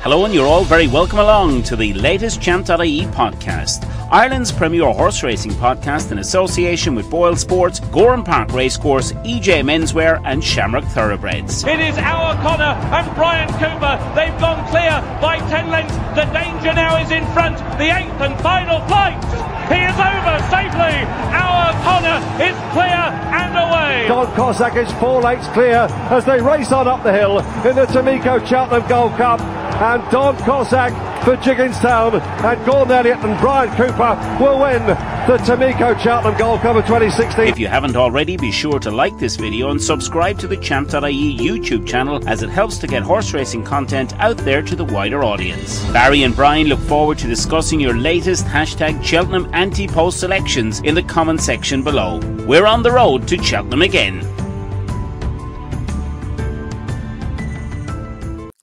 Hello, and you're all very welcome along to the latest Champ.ie podcast, Ireland's premier horse racing podcast in association with Boylesports, Gowran Park Racecourse, EJ Menswear and Shamrock Thoroughbreds. It is Doyle and Bryan Cooper. They've gone clear by 10 lengths. The danger now is in front. The eighth and final flight. He is over safely. Doyle is clear and away. Don Cossack is 4 lengths clear as they race on up the hill in the Tamiko Cheltenham Gold Cup. And Don Cossack for Jigginstown and Gordon Elliott and Bryan Cooper will win the Tamiko Cheltenham Gold Cup of 2016. If you haven't already, be sure to like this video and subscribe to the Champ.ie YouTube channel, as it helps to get horse racing content out there to the wider audience. Barry and Brian look forward to discussing your latest hashtag Cheltenham Ante-Post selections in the comment section below. We're on the road to Cheltenham again.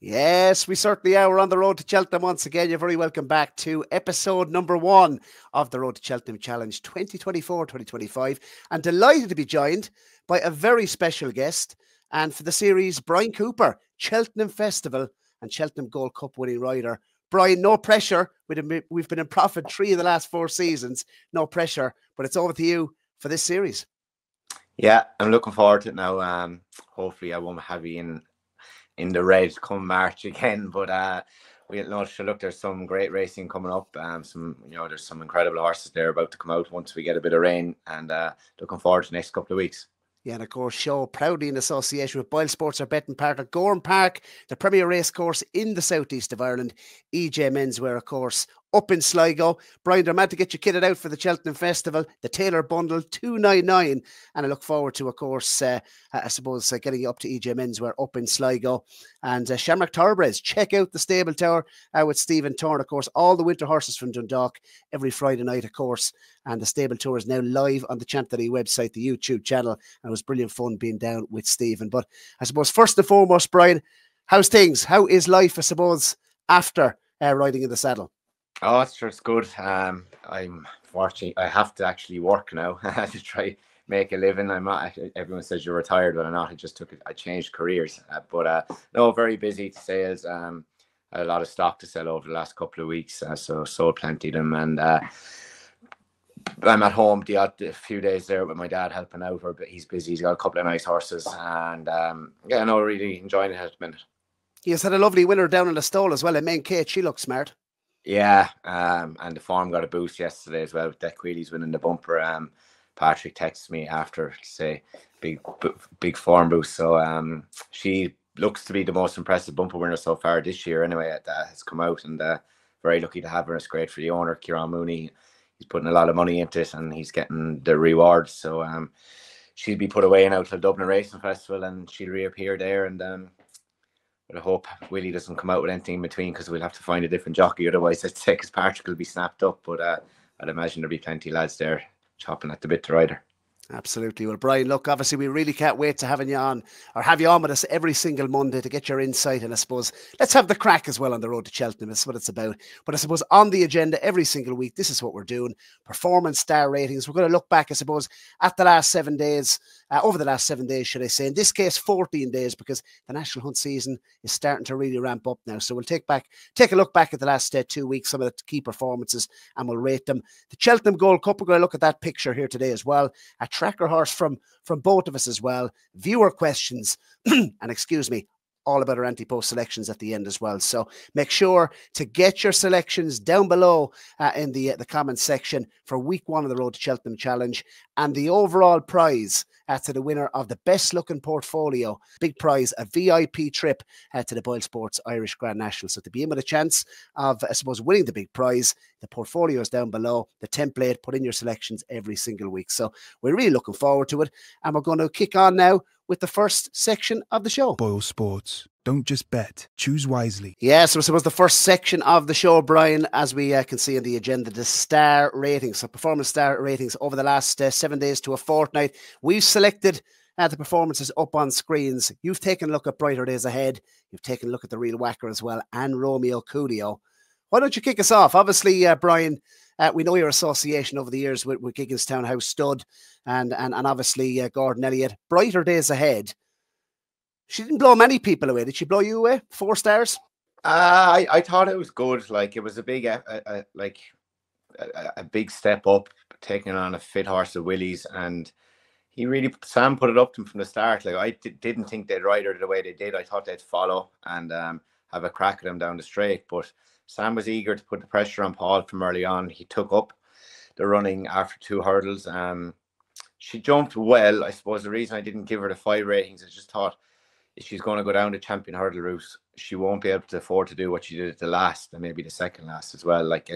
Yes, we certainly are. We're on the road to Cheltenham once again. You're very welcome back to episode number 1 of the Road to Cheltenham Challenge 2024-2025. And delighted to be joined by a very special guest. And for the series, Bryan Cooper, Cheltenham Festival and Cheltenham Gold Cup winning rider. Brian, no pressure. We've been in profit 3 of the last 4 seasons. No pressure, but it's over to you for this series. Yeah, I'm looking forward to it now. Hopefully I won't have you in the red come March again, but we know, look, there's some great racing coming up. There's some incredible horses there about to come out once we get a bit of rain, and looking forward to the next couple of weeks. Yeah, and of course, show proudly in association with Boylesports, our betting partner, Gowran Park, the premier racecourse in the southeast of Ireland. EJ Menswear, of course, up in Sligo. Brian, they're mad to get you kitted out for the Cheltenham Festival, the Taylor Bundle, $299. And I look forward to, of course, getting you up to EJ Menswear up in Sligo. And Shamrock Thoroughbreds, check out the Stable Tower with Stephen Thorne, of course. All the winter horses from Dundalk every Friday night, of course. And the Stable Tour is now live on the Champ.ie website, the YouTube channel. And it was brilliant fun being down with Stephen. But I suppose, first and foremost, Brian, how's things? How is life, I suppose, after riding in the saddle? Oh, it's good. I'm watching. I have to actually work now to try make a living. I'm not. Everyone says you're retired, but I'm not. I changed careers. No, very busy sales. I had a lot of stock to sell over the last couple of weeks, so sold plenty of them. And I'm at home a few days there with my dad helping out, but he's busy. He's got a couple of nice horses, and really enjoying it at the minute. He's had a lovely winner down in the stall as well. And Main Kate, she looks smart. Yeah, and the form got a boost yesterday as well with Deck Wheelies winning the bumper. Patrick texted me after to say big form boost. So she looks to be the most impressive bumper winner so far this year anyway that has come out, and very lucky to have her. It's great for the owner, Kieran Mooney. He's putting a lot of money into it and he's getting the rewards. So she'll be put away now till Dublin Racing Festival, and she'll reappear there. And but I hope Willie doesn't come out with anything in between, because we'll have to find a different jockey. Otherwise, I'd say his particle will be snapped up. But I'd imagine there'll be plenty of lads there chopping at the bit to ride her. Absolutely. Well, Brian, look, obviously we really can't wait to have you on with us every single Monday to get your insight. And I suppose let's have the crack as well on the road to Cheltenham. That's what it's about. But I suppose on the agenda every single week, this is what we're doing. Performance star ratings. We're going to look back, I suppose, at the last 7 days, over the last 7 days, should I say. In this case, 14 days, because the National Hunt season is starting to really ramp up now. So we'll take a look back at the last 2 weeks, some of the key performances, and we'll rate them. The Cheltenham Gold Cup, we're going to look at that picture here today as well. A tracker horse from both of us as well. Viewer questions, and excuse me, all about our Ante-Post selections at the end as well. So make sure to get your selections down below in the comment section for week 1 of the Road to Cheltenham Challenge, and the overall prize to the winner of the best looking portfolio. Big prize, a VIP trip to the Boylesports Irish Grand National. So to be in with a chance of, I suppose, winning the big prize, the portfolio is down below, the template, put in your selections every single week. So we're really looking forward to it. And we're going to kick on now with the first section of the show. Boylesports. Don't just bet, choose wisely. Yeah, so I suppose the first section of the show, Brian, as we can see in the agenda, the star ratings. So performance star ratings over the last 7 days to a fortnight. We've selected the performances up on screens. You've taken a look at Brighter Days Ahead. You've taken a look at the Real Whacker as well, and Romeo Coolio. Why don't you kick us off? Obviously, Brian, we know your association over the years with Gigginstown House Stud and obviously Gordon Elliott. Brighter Days Ahead. She didn't blow many people away. Did she blow you away? 4 stars? I thought it was good. Like it was a big, a big step up, taking on a fit horse of Willie's, and Sam put it up to him from the start. Like I didn't think they'd ride her the way they did. I thought they'd follow and have a crack at him down the straight. But Sam was eager to put the pressure on Paul from early on. He took up the running after 2 hurdles. She jumped well. I suppose the reason I didn't give her the 5 ratings, I just thought if she's going to go down the champion hurdle route, she won't be able to afford to do what she did at the last and maybe the second last as well. Like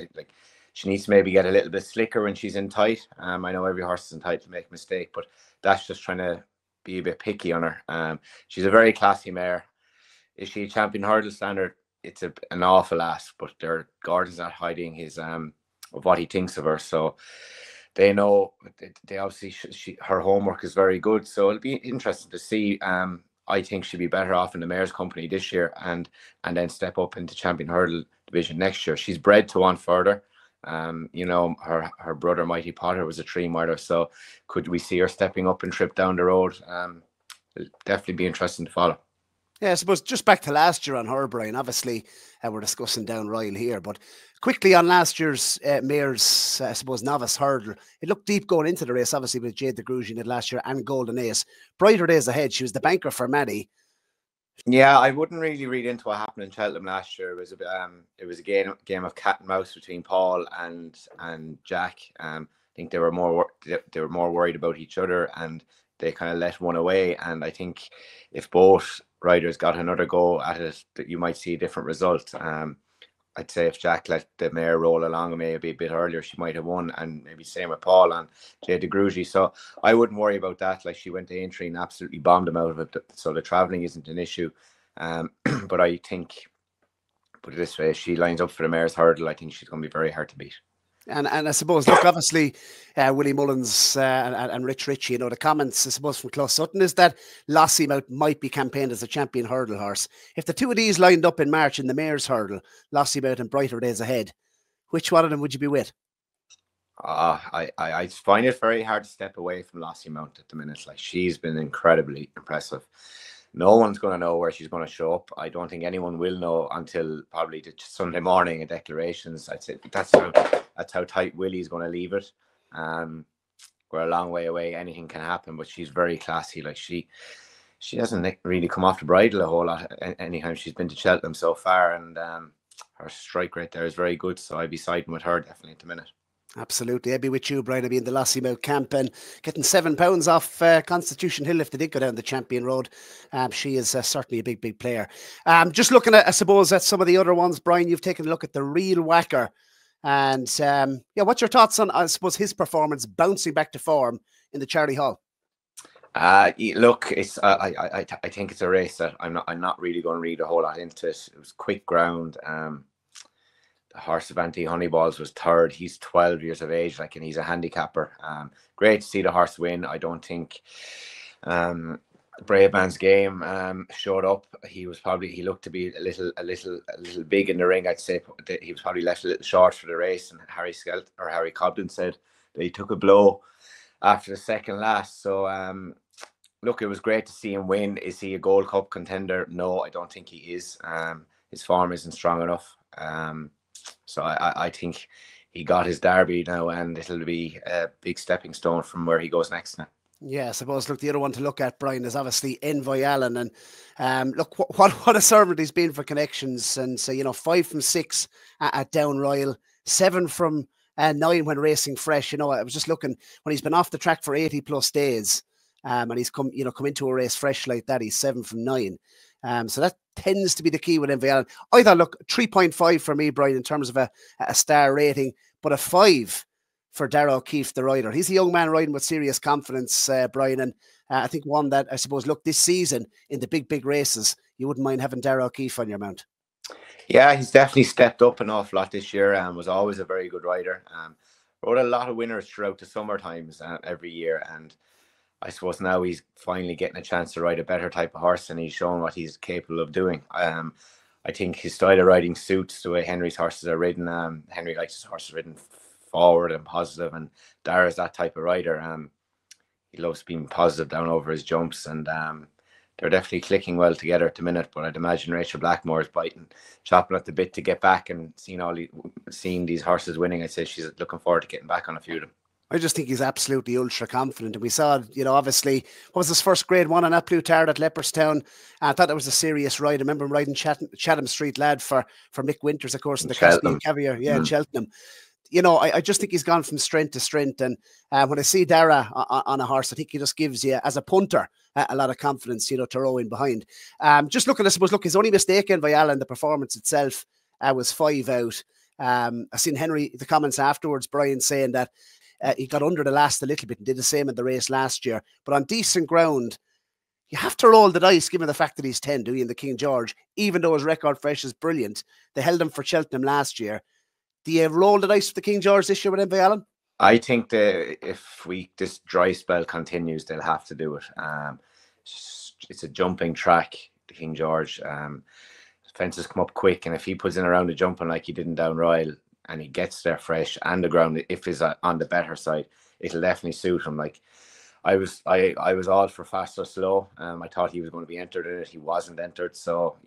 she needs to maybe get a little bit slicker when she's in tight. I know every horse is in tight to make a mistake, but that's just trying to be a bit picky on her. She's a very classy mare. Is she a champion hurdle standard? It's an awful ask, but Gordon's not hiding his of what he thinks of her. So they know, they obviously, her homework is very good. So it'll be interesting to see. I think she'll be better off in the mare's company this year and then step up into champion hurdle division next year. She's bred to want further. You know, her brother Mighty Potter was a 3-miler, so could we see her stepping up and trip down the road? It'll definitely be interesting to follow. Yeah, I suppose just back to last year on her, Brian. Obviously, we're discussing Down Royal here, but quickly on last year's mare's, I suppose, novice hurdle, it looked deep going into the race, obviously, with Jade the Grugian did last year and Golden Ace. Brighter days ahead. She was the banker for Maddie. Yeah, I wouldn't really read into what happened in Cheltenham last year. It was a game of cat and mouse between Paul and Jack. I think they were more worried about each other, and they kind of let one away. And I think if both riders got another go at it, that you might see a different result. I'd say if Jack let the mare roll along maybe a bit earlier, she might have won, and maybe same with Paul and Jade de Grugy. So I wouldn't worry about that. Like, she went to Aintree and absolutely bombed him out of it. So the travelling isn't an issue. But I think, put it this way, if she lines up for the mare's hurdle, I think she's going to be very hard to beat. And I suppose, look, obviously, Willie Mullins and Rich Ritchie, you know, the comments, I suppose, from Clough Sutton is that Lossiemouth might be campaigned as a champion hurdle horse. If the two of these lined up in March in the mare's hurdle, Lossiemouth and Brighter Days Ahead, which one of them would you be with? I find it very hard to step away from Lossiemouth at the minute. Like, she's been incredibly impressive. No one's going to know where she's going to show up. I don't think anyone will know until probably the Sunday morning at declarations. I'd say that's how tight Willie's going to leave it. We're a long way away. Anything can happen, but she's very classy. Like, she hasn't really come off the bridle a whole lot anytime she's been to Cheltenham so far, and her strike rate there is very good. So I'd be siding with her definitely at the minute. Absolutely. I'd be with you, Brian. I'd be in the Lossiemouth camp and getting £7 off Constitution Hill if they did go down the Champion Road. She is certainly a big player. Just looking at, I suppose, at some of the other ones, Brian, you've taken a look at the Real Whacker. And yeah, what's your thoughts on, I suppose, his performance bouncing back to form in the Charlie Hall? Look, it's I think it's a race that I'm not really going to read a whole lot into it. It was quick ground. The horse of Honeyballs was third. He's 12 years of age, like, and he's a handicapper. Great to see the horse win. I don't think Brave Man's Game showed up. He looked to be a little big in the ring. I'd say he was probably left a little short for the race. And Harry Cobden said that he took a blow after the second last. So look, it was great to see him win. Is he a Gold Cup contender? No, I don't think he is. His form isn't strong enough. So I think he got his derby now, and it'll be a big stepping stone from where he goes next now. Yeah, I suppose, look, the other one to look at, Brian, is obviously Envoy Allen. And look, what a servant he's been for connections. And so, you know, 5 from 6 at Down Royal, 7 from 9 when racing fresh. You know, I was just looking, when he's been off the track for 80+ days, and he's come into a race fresh like that, he's 7 from 9. So that tends to be the key with Envoy Allen. I thought, look, 3.5 for me, Brian, in terms of a star rating, but a 5 for Darragh O'Keefe, the rider. He's a young man riding with serious confidence, Brian, and I think one that, I suppose, look, this season in the big races, you wouldn't mind having Darragh O'Keefe on your mount. Yeah, he's definitely stepped up an awful lot this year and was always a very good rider. Rode a lot of winners throughout the summer times every year, and I suppose now he's finally getting a chance to ride a better type of horse, and he's shown what he's capable of doing. I think his style of riding suits the way Henry's horses are ridden. Henry likes his horses ridden forward and positive, and Darragh's that type of rider. He loves being positive down over his jumps, and they're definitely clicking well together at the minute. But I'd imagine Rachel Blackmore is chopping at the bit to get back, and seeing these horses winning. I'd say she's looking forward to getting back on a few of them. I just think he's absolutely ultra confident. And we saw, obviously, what was his first grade one on that blue tard at Leopardstown? I thought that was a serious ride. I remember him riding Chatham Street Lad for Mick Winters, of course, in the Caspian Caviar, in Cheltenham. I just think he's gone from strength to strength. And when I see Dara on a horse, I think he just gives you, as a punter, a lot of confidence, to row in behind. Just looking, I suppose, his only mistake in Viala in the performance itself was 5 out. I seen Henry, the comments afterwards, Brian saying that he got under the last a little bit and did the same in the race last year. But on decent ground, you have to roll the dice, given the fact that he's 10, do you, in the King George, even though his record fresh is brilliant. They held him for Cheltenham last year. Do you roll the dice with the King George this year with MV Allen? I think that if this dry spell continues, they'll have to do it. It's a jumping track, the King George. Fences come up quick, and if he puts in around the jumping like he did in Down Royal, and he gets there fresh and the ground, if he's on the better side, it'll definitely suit him. Like I was all for Fast or Slow. I thought he was going to be entered in it. He wasn't entered. So,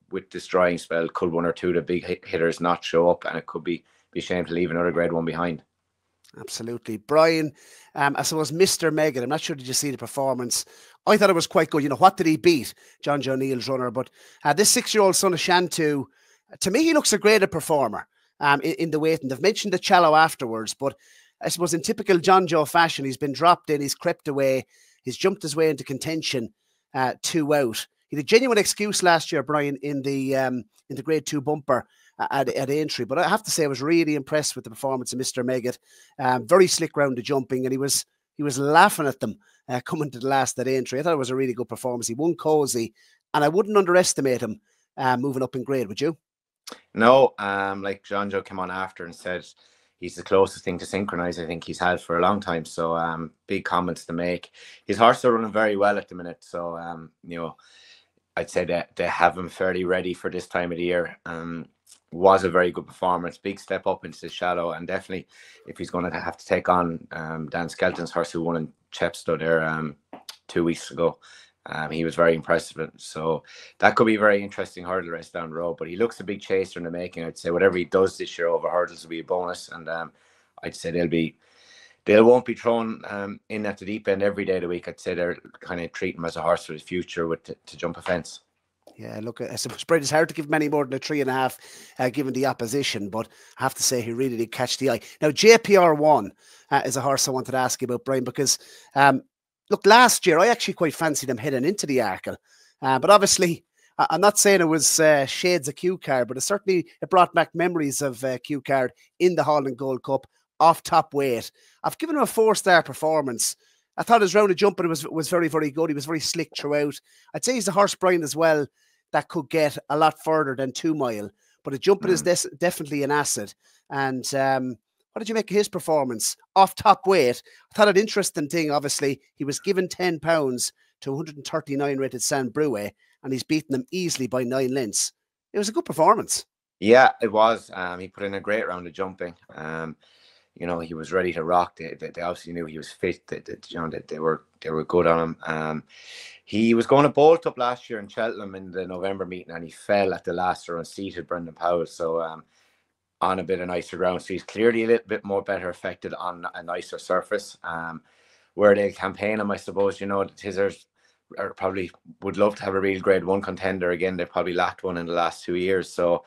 with this drying spell, could one or two of the big hitters not show up, and it could be a shame to leave another grade one behind. Absolutely. Brian, I suppose Mr. Megan, I'm not sure, did you see the performance? I thought it was quite good. What did he beat? John Joe Neal's runner. But this 6-year-old son of Shantu, to me, he looks a greater performer in the waiting. They've mentioned the Challow afterwards, but I suppose in typical John Joe fashion, he's been dropped in, he's crept away, he's jumped his way into contention, 2 out. He had a genuine excuse last year, Brian, in the grade 2 bumper at Aintree. But I have to say, I was really impressed with the performance of Mr. Megget. Very slick round the jumping, and he was laughing at them coming to the last at Aintree. I thought it was a really good performance. He won cozy, and I wouldn't underestimate him moving up in grade, would you? No, like John Joe came on after and said he's the closest thing to synchronize I think he's had for a long time. So big comments to make. His horse are running very well at the minute. So I'd say that they have him fairly ready for this time of the year. Was a very good performance, big step up into the shadow, and definitely if he's going to have to take on Dan Skelton's horse who won in Chepstow there 2 weeks ago, he was very impressive. So that could be a very interesting hurdle race down the road. But he looks a big chaser in the making. I'd say whatever he does this year over hurdles will be a bonus, and I'd say they won't be thrown in at the deep end every day of the week. I'd say they're kind of treating him as a horse for his future to jump a fence. Yeah, look, I suppose, Brett, it's hard to give him any more than a 3.5 given the opposition, but I have to say he really did catch the eye. Now, JPR1 is a horse I wanted to ask you about, Brian, because, look, last year I actually quite fancied him heading into the Arkle, but obviously I'm not saying it was shades of Q-Card, but it brought back memories of Q-Card in the Holland Gold Cup, off top weight. I've given him a 4-star performance. I thought his round of jumping was very, very good. He was very slick throughout. I'd say he's a horse, Brian, as well, that could get a lot further than 2 mile. But the jumping is definitely an asset. And what did you make of his performance? Off top weight. I thought an interesting thing, obviously, he was given £10 to 139 rated San Brue, and he's beaten them easily by 9 lengths. It was a good performance. Yeah, it was. He put in a great round of jumping. He was ready to rock. They obviously knew he was fit. They were good on him. He was going to bolt up last year in Cheltenham in the November meeting, and he fell at the last or unseated Brendan Powell. So on a bit of nicer ground. So he's clearly a little bit more better affected on a nicer surface. Where they campaign him, I suppose, the Tizzers probably would love to have a real grade 1 contender again. They've probably lacked one in the last 2 years. So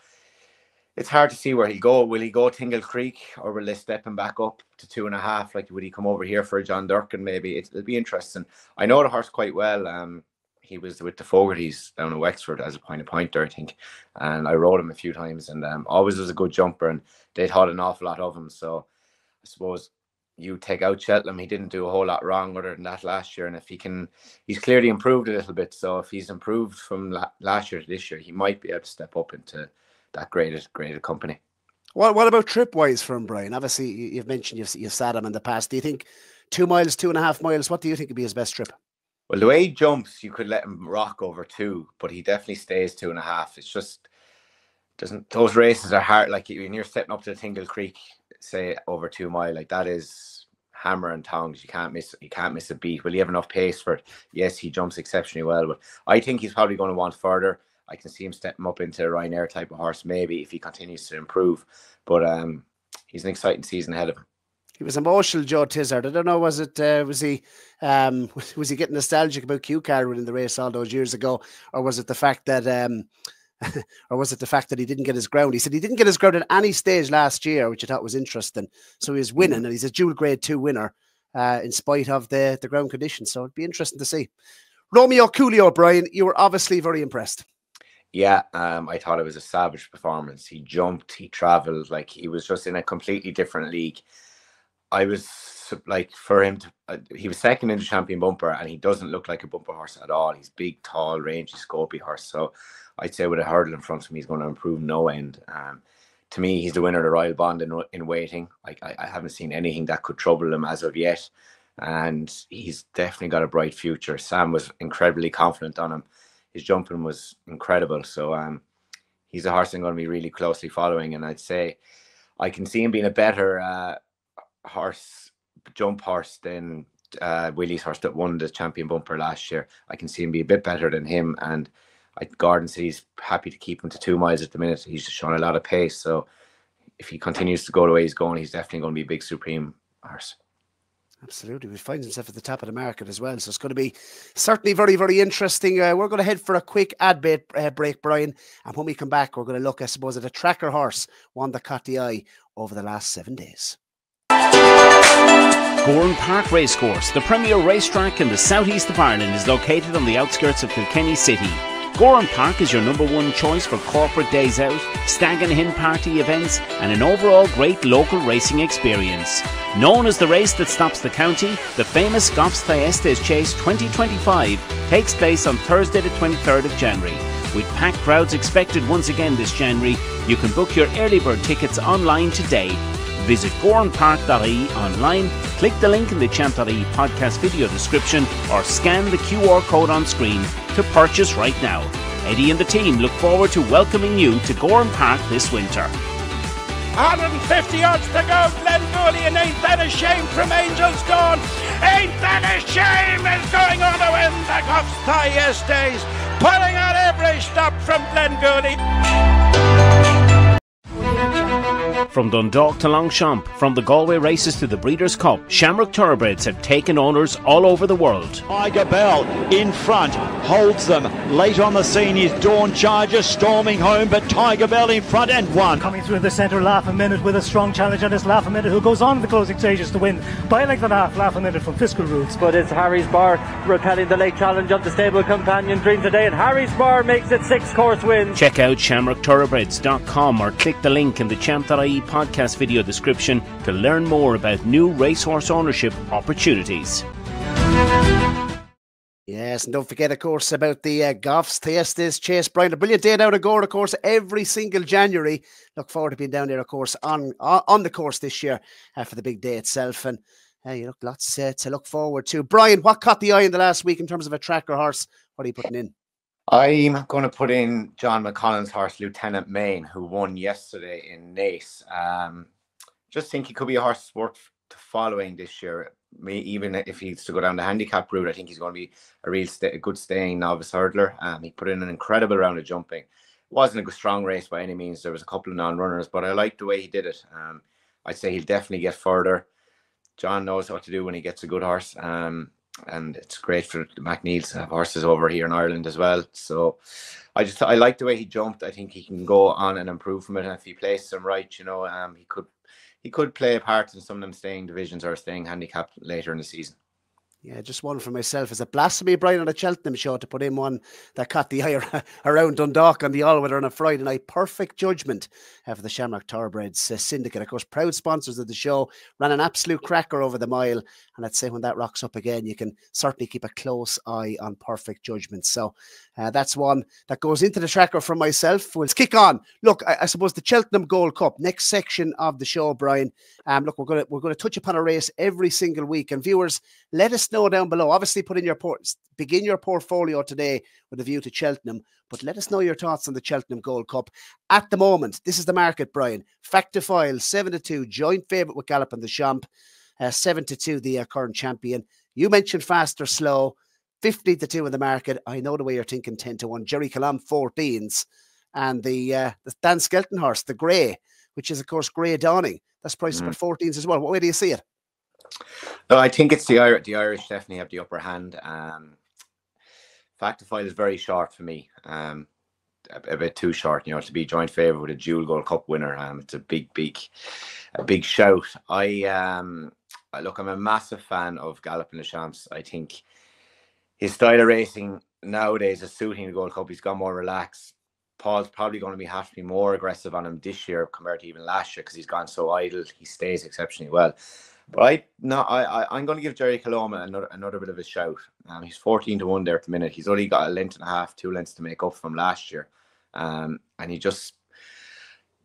it's hard to see where he'll go. Will he go Tingle Creek, or will they step him back up to 2.5? Like, would he come over here for a John Durkin? Maybe it'll be interesting. I know the horse quite well. He was with the Fogartys down in Wexford as a pointer, I think, and I rode him a few times, and always was a good jumper, and they thought an awful lot of him. So I suppose you take out Cheltenham, he didn't do a whole lot wrong other than that last year, and if he's clearly improved a little bit. So if he's improved from last year to this year, he might be able to step up into that graded company. What about trip-wise for him, Brian? Obviously, you've mentioned you've sat him in the past. Do you think 2 miles, 2.5 miles, what do you think would be his best trip? Well, the way he jumps, you could let him rock over 2, but he definitely stays 2.5. It's just, those races are hard. Like when you're stepping up to Tingle Creek, say over 2 mile, like that is hammer and tongs. You can't miss a beat. Will he have enough pace for it? Yes, he jumps exceptionally well, but I think he's probably going to want further. I can see him stepping up into a Ryanair type of horse, maybe, if he continues to improve. But he's an exciting season ahead of him. He was emotional, Joe Tizard. I don't know, was he getting nostalgic about Q Car winning the race all those years ago, or was it the fact that he didn't get his ground? He said he didn't get his ground at any stage last year, which I thought was interesting. So he was winning, and he's a dual Grade 2 winner in spite of the ground conditions. So it'd be interesting to see. Romeo Coolio, Brian, you were obviously very impressed. Yeah, I thought it was a savage performance. He jumped, he travelled, like he was just in a completely different league. I was like, for him to, he was second in the champion bumper, and he doesn't look like a bumper horse at all. He's big, tall, rangy, scopy horse. So I'd say with a hurdle in front of him, he's going to improve no end. To me, he's the winner of the Royal Bond in waiting. Like I haven't seen anything that could trouble him as of yet, and he's definitely got a bright future. Sam was incredibly confident on him. His jumping was incredible. So he's a horse I'm going to be really closely following, and I'd say I can see him being a better jump horse than Willie's horse that won the champion bumper last year. I can see him be a bit better than him, and Gordon said he's happy to keep him to 2 miles at the minute. He's just showing a lot of pace, so if he continues to go the way he's going, he's definitely going to be a big supreme horse. Absolutely. He finds himself at the top of the market as well. So it's going to be certainly very, very interesting. We're going to head for a quick ad break, Brian. And when we come back, we're going to look, I suppose, at a tracker horse, one that caught the eye over the last 7 days. Gowran Park Racecourse, the premier racetrack in the southeast of Ireland, is located on the outskirts of Kilkenny City. Gowran Park is your #1 choice for corporate days out, stag and hen party events, and an overall great local racing experience. Known as the race that stops the county, the famous Goffs Thyestes Chase 2025 takes place on Thursday the 23rd of January. With packed crowds expected once again this January, you can book your early bird tickets online today. Visit gowranpark.ie online, click the link in the Champ.ie podcast video description, or scan the QR code on screen to purchase right now. Eddie and the team look forward to welcoming you to Gowran Park this winter. 150 odds to go, Glengooley, and ain't that a shame from Angel's Dawn? Ain't that a shame is going on to win the Goffs Thyestes, pulling out every stop from Glengooley. From Dundalk to Longchamp, from the Galway races to the Breeders' Cup, Shamrock Thoroughbreds have taken owners all over the world. Tiger Bell in front, holds them. Late on the scene is Dawn Charger storming home, but Tiger Bell in front and won. Coming through the centre, Laugh a Minute with a strong challenge on this Laugh a Minute, who goes on in the closing stages to win by a length and a half. Laugh a Minute from Fiscal Roots. But it's Harry's Bar repelling the late challenge of the stable companion Dream Today, and Harry's Bar makes it 6-course wins. Check out shamrockthoroughbreds.com or click the link in the Champ.ie podcast video description to learn more about new racehorse ownership opportunities. Yes, and don't forget, of course, about the Goffs Thyestes Chase, Brian. A brilliant day down at Gowran, of course, every single January. Look forward to being down there, of course, on the course this year for the big day itself. And you look, lots to look forward to. Brian, what caught the eye in the last week in terms of a tracker horse? What are you putting in? I'm going to put in John McConnell's horse, Lieutenant Maine, who won yesterday in Naas. Just think he could be a horse worth following this year. Even if he's to go down the handicap route, I think he's going to be a good staying novice hurdler. He put in an incredible round of jumping. It wasn't a strong race by any means. There was a couple of non-runners, but I liked the way he did it. I'd say he'll definitely get further. John knows what to do when he gets a good horse. And it's great for the McNeils to have horses over here in Ireland as well. So I like the way he jumped. I think he can go on and improve from it. And if he plays them right, you know, he could play a part in some of them staying divisions or staying handicapped later in the season. Yeah, just one for myself. Is it blasphemy, Brian, on a Cheltenham show to put in one that caught the eye around Dundalk on the all-weather on a Friday night? Perfect judgment for the Shamrock Thoroughbreds syndicate. Of course, proud sponsors of the show, ran an absolute cracker over the mile. And I'd say when that rocks up again, you can certainly keep a close eye on perfect judgment. So that's one that goes into the tracker for myself. Let's kick on. Look, I suppose the Cheltenham Gold Cup, next section of the show, Brian. Look, we're going to touch upon a race every single week. And viewers, let us know down below. Obviously, begin your portfolio today with a view to Cheltenham, but let us know your thoughts on the Cheltenham Gold Cup. At the moment, this is the market, Brian. Fact to file, 7-2, joint favourite with Gallop and the Champ. 7-2, the current champion. You mentioned fast or slow, 15-2 in the market. I know the way you're thinking, 10-1. Jerry Calam 14s, and the Dan Skelton horse, the Grey, which is of course Grey Dawning. That's priced at 14s as well. What way do you see it? No, I think it's the Irish definitely have the upper hand. Factifile is very short for me. A bit too short, you know, to be joint favourite with a dual Gold Cup winner. It's a big shout. Look, I'm a massive fan of Galloping the Champs. I think his style of racing nowadays is suiting the Gold Cup. He's gone more relaxed. Paul's probably going to have to be more aggressive on him this year compared to even last year because he's gone so idle. He stays exceptionally well. But I'm going to give Jerry Coloma another bit of a shout. He's 14-1 there at the minute. He's only got 1.5 lengths, 2 lengths to make up from last year. And he just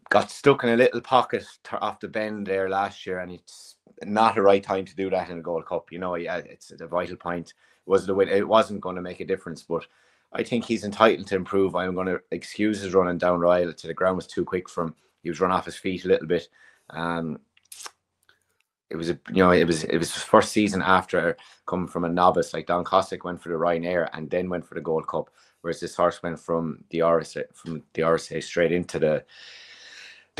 got stuck in a little pocket off the bend there last year, and it's not the right time to do that in a Gold Cup. You know, it's a vital point. It wasn't going to make a difference, but I think he's entitled to improve. I'm going to excuse his running down Royal. The ground was too quick for him. He was run off his feet a little bit. It was his first season after coming from a novice. Like Don Cossack went for the Ryanair and then went for the Gold Cup, whereas this horse went from the RSA straight into the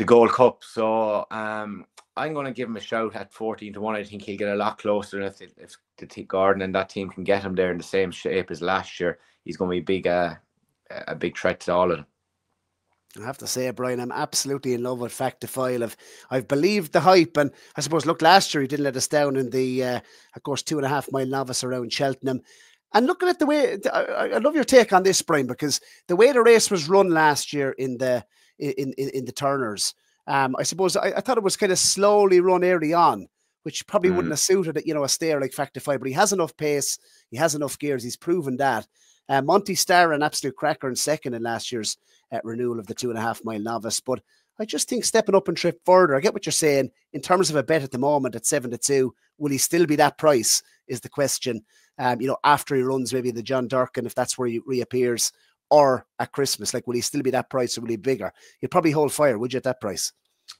Gold Cup. So I'm going to give him a shout at 14-1. I think he'll get a lot closer, and if the Gordon and that team can get him there in the same shape as last year, he's going to be a big threat to all of them. I have to say, Brian, I'm absolutely in love with Factifile. I've believed the hype, and I suppose, look, last year he didn't let us down in the, of course, 2.5 mile novice around Cheltenham. And looking at the way, I love your take on this, Brian, because the way the race was run last year in the Turners, I suppose I thought it was kind of slowly run early on, which probably wouldn't have suited, a stayer like Factifile. But he has enough pace, he has enough gears, he's proven that. Monty Starr, an absolute cracker, in second in last year's renewal of the 2.5 mile novice. But I just think stepping up and trip further, I get what you're saying. In terms of a bet at the moment at 7-2, will he still be that price is the question. After he runs maybe the John Durkin, if that's where he reappears, or at Christmas, like, will he still be that price or will he be bigger? You'd probably hold fire, would you, at that price?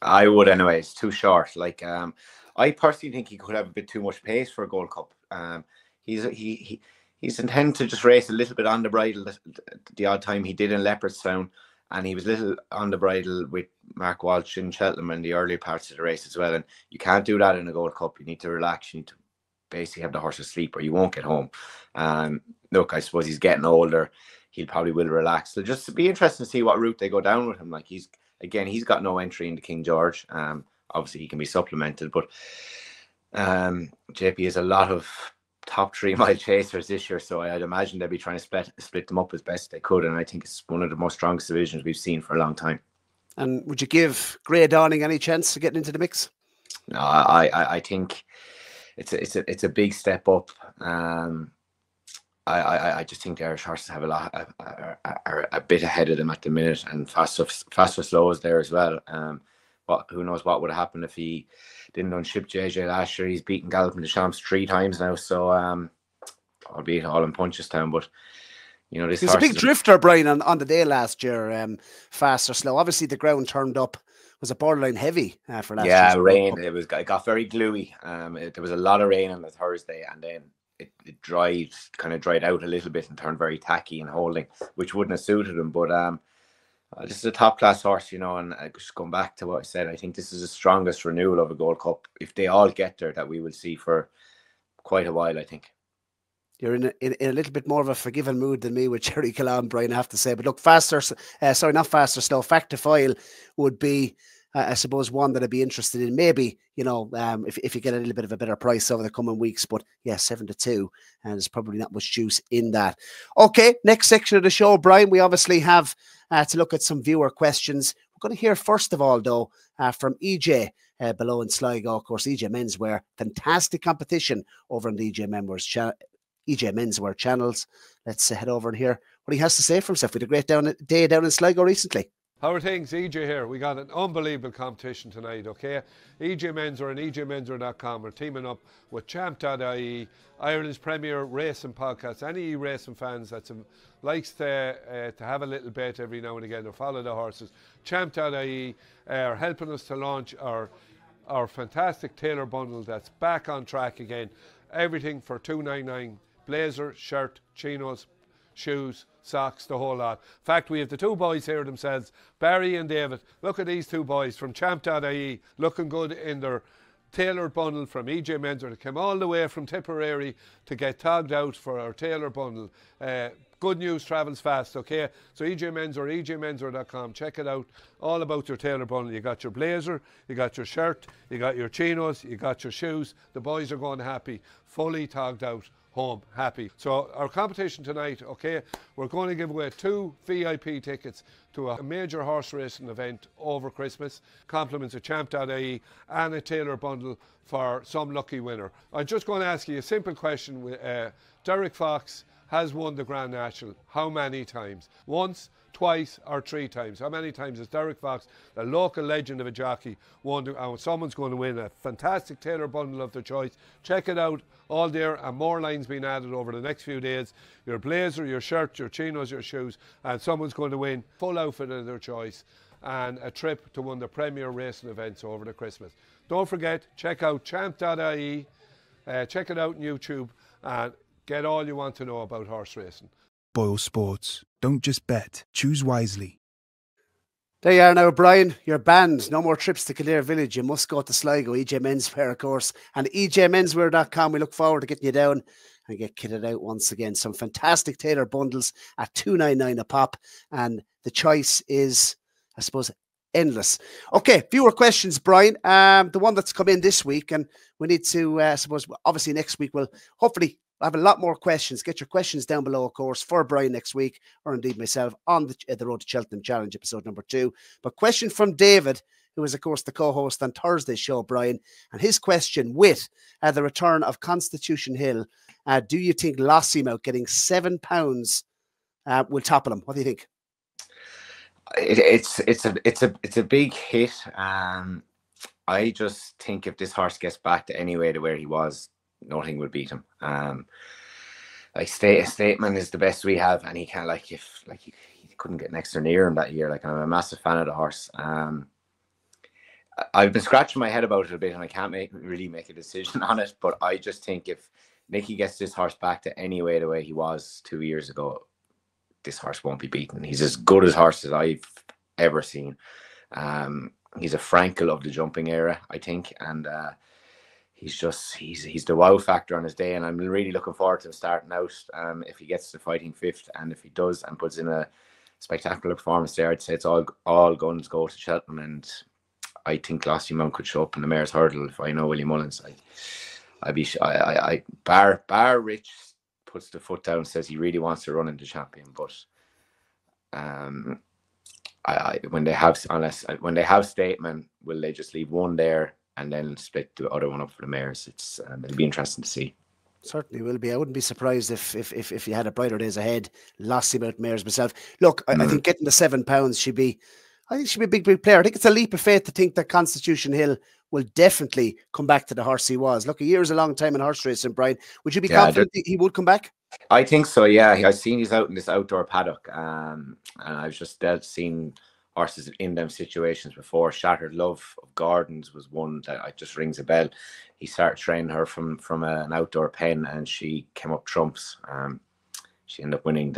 I would anyway. It's too short. Like, I personally think he could have a bit too much pace for a Gold Cup. He's intended to just race a little bit on the bridle the odd time he did in Leopardstown, and he was a little on the bridle with Mark Walsh in Cheltenham in the early parts of the race as well. And you can't do that in a Gold Cup. You need to relax. You need to basically have the horse asleep or you won't get home. Look, I suppose he's getting older. He probably will relax. So just be interesting to see what route they go down with him. Like, he's got no entry into King George. Obviously he can be supplemented, but JP has a lot of top 3 mile chasers this year, so I'd imagine they'll be trying to split them up as best they could, and I think it's one of the most strongest divisions we've seen for a long time. And would you give Grey Dawning any chance of getting into the mix? No, I think it's a big step up. I just think the Irish horses have are a bit ahead of them at the minute, and fast or slow is there as well. Who knows what would have happened if he didn't unship JJ last year. He's beaten Galloping the Champs 3 times now, so albeit all in Punchestown, but this he's a big drifter, Brian, on the day last year. Fast or slow, obviously the ground turned up. Was a borderline heavy for last year. Yeah, rain. It got very gluey. There was a lot of rain on the Thursday, and then it kind of dried out a little bit and turned very tacky and holding, which wouldn't have suited him. But this is a top class horse, and just going back to what I said, I think this is the strongest renewal of a Gold Cup, if they all get there, that we will see for quite a while, I think. You're in a little bit more of a forgiving mood than me with Jerry Calam, Brian, I have to say. But look, not fast or slow. Factifile would be, I suppose, one that I'd be interested in. Maybe, if you get a little bit of a better price over the coming weeks. But yeah, 7-2, and there's probably not much juice in that. Okay, next section of the show, Brian, we obviously have to look at some viewer questions. We're going to hear, first of all, though, from EJ below in Sligo. Of course, EJ Menswear, fantastic competition over on the EJ Menswear channels. Let's head over and hear what he has to say for himself. We had a great day down in Sligo recently. How are things? EJ here. We got an unbelievable competition tonight, okay? EJ Menswear and EJMenswear.com are teaming up with Champ.ie, Ireland's premier racing podcast. Any racing fans that likes to have a little bet every now and again or follow the horses, Champ.ie are helping us to launch our our fantastic tailor bundle that's back on track again. Everything for $2.99. Blazer, shirt, chinos, shoes, socks, the whole lot. In fact, we have the two boys here themselves, Barry and David. Look at these two boys from Champ.ie, looking good in their tailored bundle from EJ Menswear. They came all the way from Tipperary to get togged out for our tailor bundle. Good news travels fast, okay? So EJ Menswear, ejmenswear.com, check it out. All about your tailor bundle. You got your blazer, you got your shirt, you got your chinos, you got your shoes. The boys are going happy, fully togged out, home happy. So our competition tonight, okay, we're going to give away 2 VIP tickets to a major horse racing event over Christmas, compliments of Champ.ie, and a tailor bundle for some lucky winner. I'm just going to ask you a simple question. Derek Fox has won the Grand National how many times? Once, twice, or 3 times? How many times has Derek Fox, the local legend of a jockey, won? And someone's going to win a fantastic tailor bundle of their choice. Check it out, all there, and more lines being added over the next few days. Your blazer, your shirt, your chinos, your shoes, and someone's going to win full outfit of their choice and a trip to one of the premier racing events over the Christmas. Don't forget, check out champ.ie, check it out on YouTube, and get all you want to know about horse racing. Boylesports. Don't just bet. Choose wisely. There you are now, Brian. You're banned. No more trips to Kildare Village. You must go to Sligo, EJ Menswear, of course, and ejmenswear.com. We look forward to getting you down and get kitted out once again. Some fantastic tailor bundles at $2.99 a pop, and the choice is, I suppose, endless. Okay, fewer questions, Brian. The one that's come in this week, and we need to, I suppose, obviously next week we'll hopefully have a lot more questions. Get your questions down below, of course, for Brian next week, or indeed myself on the Road to Cheltenham Challenge, episode number 2. But question from David, who is, of course, the co-host on Thursday's show, Brian, and his question with the return of Constitution Hill, do you think Lossiemouth getting £7 will topple him? What do you think? It's a big hit. I just think if this horse gets back to anyway to where he was, nothing will beat him. Like Statement is the best we have, and he can't, he couldn't get next or near him that year. Like, I'm a massive fan of the horse. I've been scratching my head about it a bit, and I can't really make a decision on it. But I just think if Nicky gets this horse back to anyway the way he was 2 years ago, this horse won't be beaten. He's as good as horses I've ever seen. He's a Frankel of the jumping era, I think, and he's the wow factor on his day, and I'm really looking forward to him starting out. If he gets to fighting 5th, and if he does and puts in a spectacular performance there, I'd say it's all guns go to Cheltenham, and I think Lossiemouth could show up in the Mayor's Hurdle if I know Willie Mullins. Bar Rich puts the foot down and says he really wants to run into champion, but when they have Statement, will they just leave one there and then split the other one up for the Mares? It'll be interesting to see. Certainly will be. I wouldn't be surprised if you had a brighter days ahead. Lossiemouth Mares myself. Look, I think getting the £7 should be. I think she'd be a big player. I think it's a leap of faith to think that Constitution Hill will definitely come back to the horse he was. Look, a year is a long time in horse racing, Brian. Would you be confident he would come back? I think so, yeah. I've seen he's out in this outdoor paddock, and I've just seen horses in them situations before. Shattered Love of Gordon's was one that just rings a bell. He started training her from an outdoor pen, and she came up trumps. She ended up winning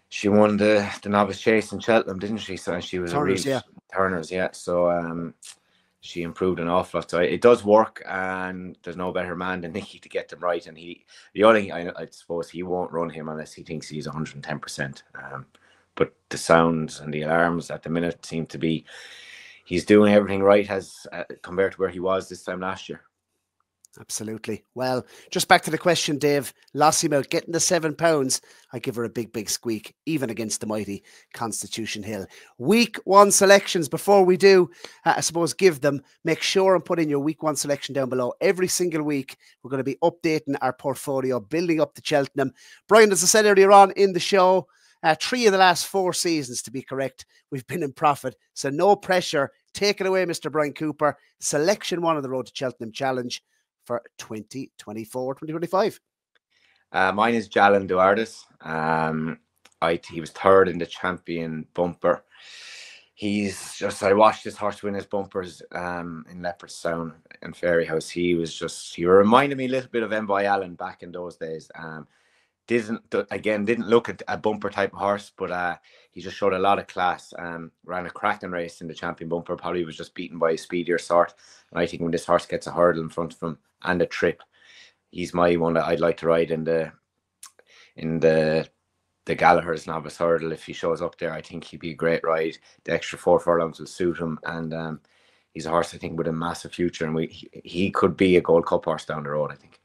She won the novice chase in Cheltenham, didn't she? So she was Turners, yeah. So she improved an awful lot. So it does work, and there's no better man than Nicky to get them right. And the only thing I suppose he won't run him unless he thinks he's 110%. But the sounds and the alarms at the minute seem to be he's doing everything right as compared to where he was this time last year. Absolutely. Well, just back to the question, Dave. Lossiemouth getting the £7. I give her a big squeak, even against the mighty Constitution Hill. Week 1 selections. Before we do, I suppose, give them, make sure and put in your week 1 selection down below. Every single week, we're going to be updating our portfolio, building up the Cheltenham. Brian, as I said earlier on in the show, 3 of the last 4 seasons, to be correct, we've been in profit. So no pressure. Take it away, Mr. Bryan Cooper. Selection 1 of the Road to Cheltenham Challenge for 2024-2025. Mine is Jalan Duartes. He was 3rd in the champion bumper. he's just, I watched this horse win his bumpers in Leopardstown and Fairyhouse. He reminded me a little bit of Envoy Allen back in those days. Didn't look at a bumper type of horse, but he just showed a lot of class. Ran a cracking race in the champion bumper, probably was just beaten by a speedier sort. And I think when this horse gets a hurdle in front of him and a trip, he's my one that I'd like to ride in the Gallagher's novice hurdle. If he shows up there, I think he'd be a great ride. The extra 4 furlongs will suit him, and he's a horse I think with a massive future, and he could be a Gold Cup horse down the road, I think.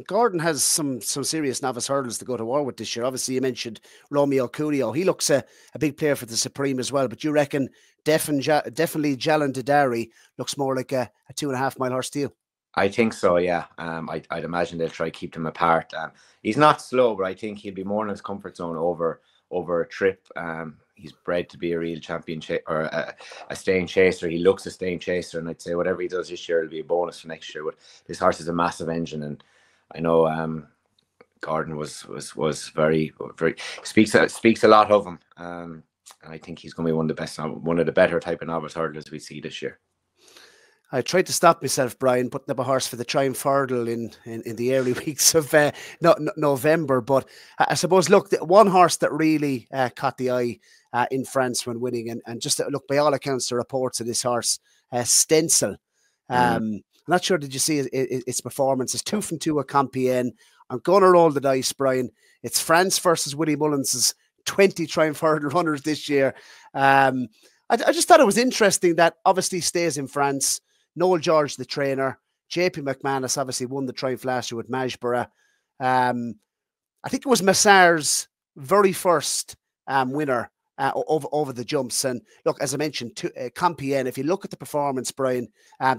Gordon has some serious novice hurdles to go to war with this year. Obviously, you mentioned Romeo Curio. He looks a big player for the Supreme as well. But you reckon definitely Jalan Didari looks more like a 2.5 mile horse to you? I think so, yeah. I'd imagine they'll try to keep them apart. He's not slow, but I think he'll be more in his comfort zone over a trip. He's bred to be a real champion or a staying chaser. He looks a staying chaser, and I'd say whatever he does this year will be a bonus for next year. But this horse is a massive engine, and I know Gordon was very speaks a lot of him. And I think he's going to be one of the better type of novice hurdlers we see this year. I tried to stop myself, Brian, putting up a horse for the Triumph Hurdle in the early weeks of November. But I suppose, look, one horse that really caught the eye in France when winning, and just look, by all accounts, the reports of this horse, Stencil. I'm not sure, did you see its performance? It's 2 from 2 at Compiègne. I'm going to roll the dice, Brian. It's France versus Willie Mullins' 20 Triumph Hurdle runners this year. I just thought it was interesting that obviously stays in France. Noel George, the trainer. JP McManus obviously won the Triumph last year with Majborough. I think it was Massar's very first winner over the jumps. And look, as I mentioned, Compiègne, if you look at the performance, Brian,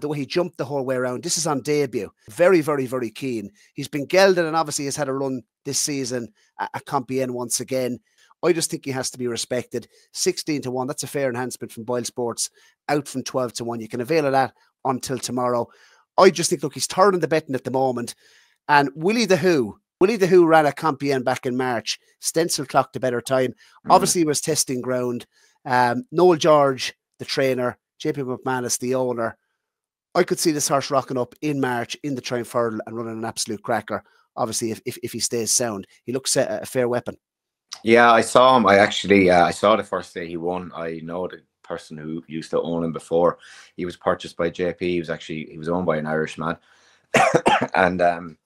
the way he jumped the whole way around, this is on debut. Very, very, very keen. He's been gelded and obviously has had a run this season at Compiègne once again. I just think he has to be respected. 16 to 1, that's a fair enhancement from Boylesports, out from 12 to 1. You can avail of that until tomorrow. I just think, look, he's turning the betting at the moment. And Willie the Who ran at Compiègne back in March. Stencil clocked a better time. Obviously, he was testing ground. Noel George, the trainer, JP McManus, the owner. I could see this horse rocking up in March in the Triumph Hurdle and running an absolute cracker. Obviously, if he stays sound, he looks a fair weapon. Yeah, I saw him. I saw the first day he won. I know the person who used to own him before. He was purchased by JP. He was owned by an Irishman, and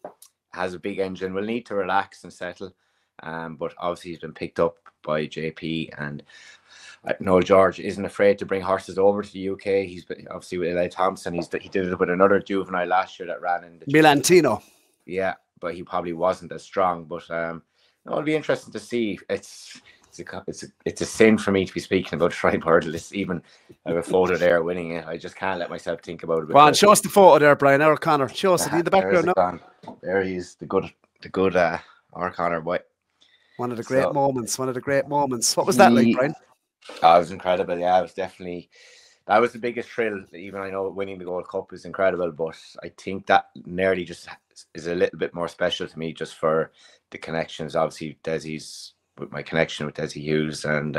has a big engine. Will need to relax and settle. But obviously he's been picked up by JP, and Noel George isn't afraid to bring horses over to the UK. He's obviously with Eli Thompson. He did it with another juvenile last year that ran in the Milantino. Yeah, but he probably wasn't as strong. But it'll be interesting to see. It's a sin for me to be speaking about Triumph Hurdle. It's even I have a photo there winning it. I just can't let myself think about it. Well, show us the photo there, Brian. O'Connor. Show us it in the background. There he is, the good O'Connor boy. One of the great moments. One of the great moments. What was that like, Brian? Oh, it was incredible. Yeah, it was definitely. That was the biggest thrill. Even I know winning the Gold Cup is incredible, but I think that nearly just is a little bit more special to me, just for the connections. Obviously, with my connection with Desi Hughes, and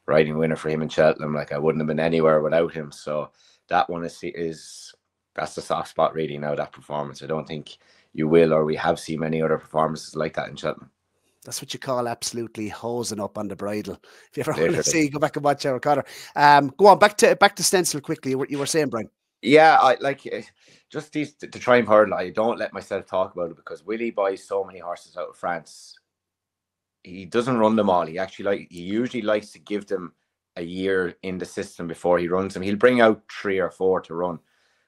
riding winner for him in Cheltenham. Like, I wouldn't have been anywhere without him. So that one that's the soft spot really now, that performance. I don't think you will, or we have seen many other performances like that in Cheltenham. That's what you call absolutely hosing up on the bridle. If you ever want to see, go back and watch O'Connor. Go on, back to Stencil quickly. You were saying, Brian. Yeah, I like just these to try and hurdle. I don't let myself talk about it because Willie buys so many horses out of France. He doesn't run them all. He usually likes to give them a year in the system before he runs them. He'll bring out 3 or 4 to run.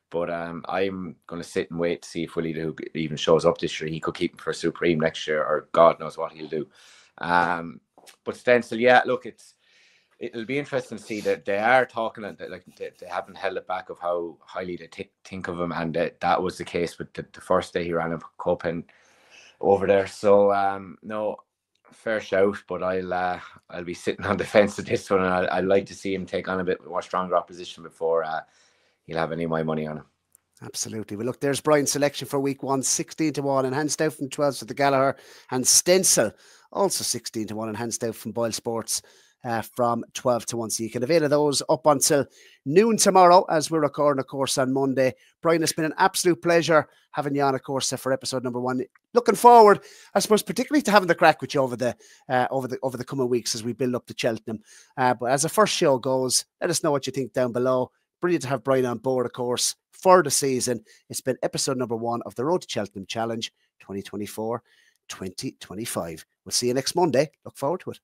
But I'm going to sit and wait to see if Willie even shows up this year. He could keep him for Supreme next year, or God knows what he'll do. But Stencil, yeah, look, it'll be interesting to see that they are talking, like they haven't held it back of how highly they think of him, and that was the case with the first day he ran in Copen over there. So no, fair shout, but I'll be sitting on the fence with this one, and I'd like to see him take on a bit more stronger opposition before he'll have any of my money on him. Absolutely. Well, look, there's Brian's selection for week 1, 16 to 1, and hands down from 12 for the Gallagher, and Stencil also 16 to 1, and hands down from Boylesports. from 12 to 1. So you can avail of those up until noon tomorrow as we're recording, of course, on Monday. Brian, it's been an absolute pleasure having you on, of course, for episode number 1. Looking forward, I suppose, particularly to having the crack with you over the coming weeks as we build up to Cheltenham. But as the first show goes, let us know what you think down below. Brilliant to have Brian on board, of course, for the season. It's been episode number 1 of the Road to Cheltenham Challenge 2024-2025. We'll see you next Monday. Look forward to it.